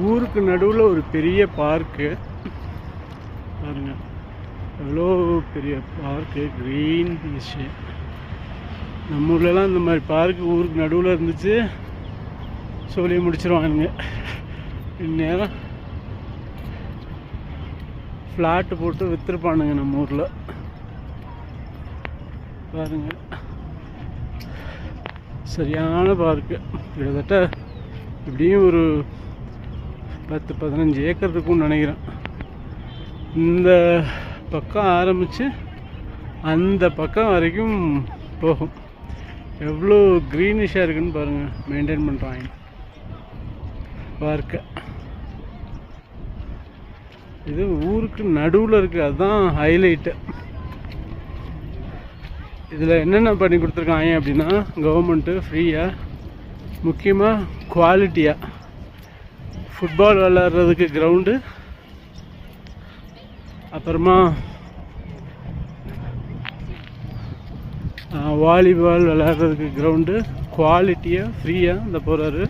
ஊருக்கு நடுவில் ஒரு பெரிய பார்க்கு பாருங்க, எவ்வளோ பெரிய பார்க்கு, க்ரீன் விஷயம். நம்ம ஊர்லலாம் இந்த மாதிரி பார்க்கு ஊருக்கு நடுவில் இருந்துச்சு சொல்லி முடிச்சிருவானுங்க. இந்நேரம் ஃப்ளாட்டு போட்டு விற்றுருப்பானுங்க நம்ம ஊரில். பாருங்க, சரியான பார்க்கு. கிட்டத்தட்ட இப்படியும் ஒரு 10-15 ஏக்கர் இருக்கும்னு நினைக்கிறேன். இந்த பக்கம் ஆரம்பித்து அந்த பக்கம் வரைக்கும் போகும். எவ்வளோ க்ரீனிஷாக இருக்குன்னு பாருங்கள். மெயின்டைன் பண்ணுறாங்க பார்க்க. இது ஊருக்கு நடுவில் இருக்குது, அதுதான் ஹைலைட்டு. இதில் என்னென்ன பண்ணி கொடுத்துருக்காங்க அப்படின்னா, கவர்மெண்ட்டு ஃப்ரீயாக, முக்கியமாக குவாலிட்டியாக ஃபுட்பால் விளாட்றதுக்கு கிரவுண்டு, அப்புறமா வாலிபால் விளையாடுறதுக்கு கிரவுண்டு குவாலிட்டியாக ஃப்ரீயாக இந்த போகிறாரு.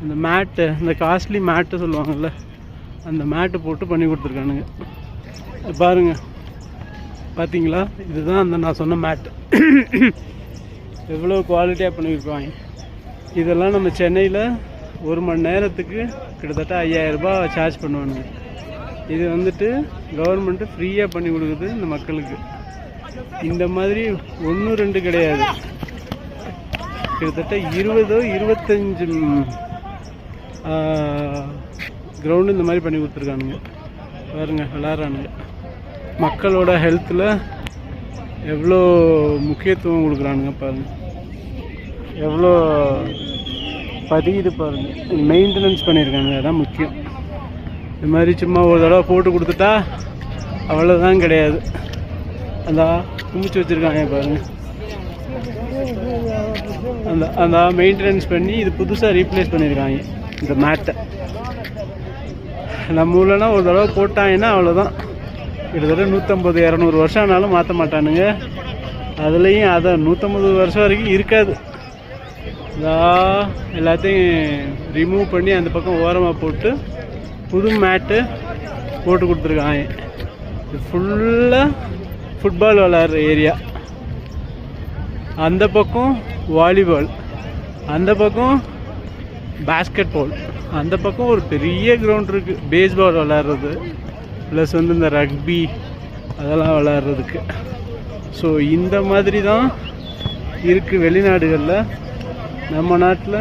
இந்த மேட்டு, இந்த காஸ்ட்லி மேட்டு சொல்லுவாங்கள்ல, அந்த மேட்டு போட்டு பண்ணி கொடுத்துருக்கானுங்க. பாருங்க, பார்த்தீங்களா? இதுதான் அந்த நான் சொன்ன மேட்டு. எவ்வளோ குவாலிட்டியாக பண்ணியிருப்பாங்க. இதெல்லாம் நம்ம சென்னையில் 1 மணி நேரத்துக்கு கிட்டத்தட்ட 5000 ரூபாய் சார்ஜ் பண்ணுவானுங்க. இது வந்துட்டு கவர்மெண்ட்டு ஃப்ரீயாக பண்ணி கொடுக்குது இந்த மக்களுக்கு. இந்த மாதிரி 1-2 கிடையாது, கிட்டத்தட்ட 20-25 கிரவுண்டு இந்த மாதிரி பண்ணி கொடுத்துருக்கானுங்க. பாருங்க, விளாட்றானுங்க. மக்களோட ஹெல்த்தில் எவ்வளோ முக்கியத்துவம் கொடுக்குறானுங்க பாருங்கள். எவ்வளோ பதியுது பாருங்கள். மெயின்டெனன்ஸ் பண்ணியிருக்காங்க, அதான் முக்கியம். இது மாதிரி சும்மா ஒரு தடவை போட்டு கொடுத்துட்டா அவ்வளோதான் கிடையாது. அந்த குமிச்சு வச்சுருக்காங்க பாருங்கள். அந்த மெயின்டெனன்ஸ் பண்ணி இது புதுசாக ரீப்ளேஸ் பண்ணியிருக்காங்க இந்த மேட்டை. நம்ம ஊர்லனா ஒரு தடவை போட்டாங்கன்னா அவ்வளோதான். கிட்டத்தட்ட 150-200 வருஷம் ஆனாலும் மாற்ற மாட்டானுங்க. அதுலேயும் அதை 150 வருஷம் வரைக்கும் இருக்காது. எல்லாத்தையும் ரிமூவ் பண்ணி அந்த பக்கம் ஓரமாக போட்டு புது மேட்டு போட்டு கொடுத்துருக்காங்க. இது ஃபுல்லாக ஃபுட்பால் விளாட்ற ஏரியா. அந்த பக்கம் வாலிபால், அந்த பக்கம் பேஸ்கெட் பால், அந்த பக்கம் ஒரு பெரிய கிரவுண்ட் இருக்குது பேஸ்பால் விளாட்றது, ப்ளஸ் வந்து இந்த ரக்பி அதெல்லாம் விளாட்றதுக்கு. ஸோ இந்த மாதிரி தான் இருக்குது வெளிநாடுகளில். நம்ம நாட்டில்